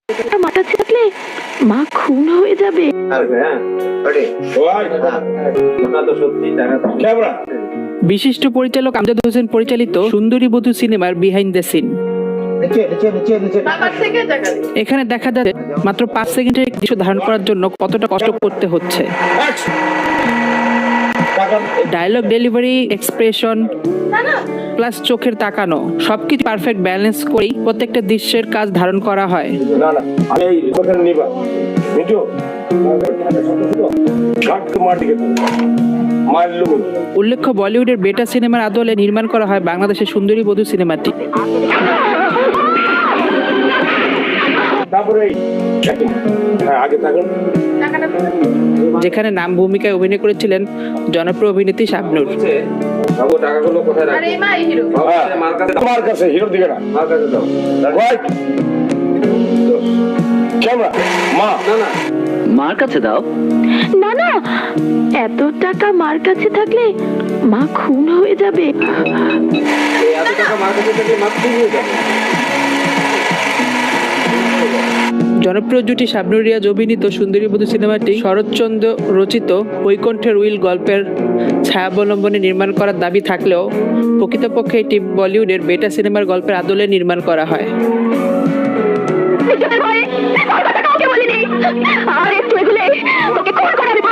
মাথা থাকলে মা খুন হয়ে যাবে। বিশিষ্ট পরিচালক আমজাদ হোসেন পরিচালিত সুন্দরী বধূ সিনেমার বিহাইন্ড দ্য সিন। এখানে দেখা যাচ্ছে মাত্র 5 সেকেন্ডের দৃশ্য ধারণ করার জন্য কতটা কষ্ট করতে হচ্ছে। ডায়লগ ডেলিভারি, এক্সপ্রেশন প্লাস চোখের তাকানো সবকিছু পারফেক্ট ব্যালেন্স করেই প্রত্যেকটা দৃশ্যের কাজ ধারণ করা হয়। উল্লেখ্য, বলিউডের বেটা সিনেমার আদলে নির্মাণ করা হয় বাংলাদেশের সুন্দরী বধূ সিনেমাটি। যেখানে নাম ভূমিকায় অভিনয় করেছিলেন জনপ্রিয় অভিনেত্রী শাবনূর। মার কাছে দাও। না না, এত টাকা মার কাছে থাকলে মা খুন হয়ে যাবে। জনপ্রিয় জুটি শাবনূর রিয়াজ অভিনীত সুন্দরী বধূ সিনেমাটি শরৎচন্দ্র রচিত বৈকুণ্ঠের উইল গল্পের ছায়াবলম্বনে নির্মাণ করার দাবি থাকলেও প্রকৃতপক্ষে এটি বলিউডের বেটা সিনেমার গল্পের আদলে নির্মাণ করা হয়। আর একটু এগুলে তোকে খুন করে আমি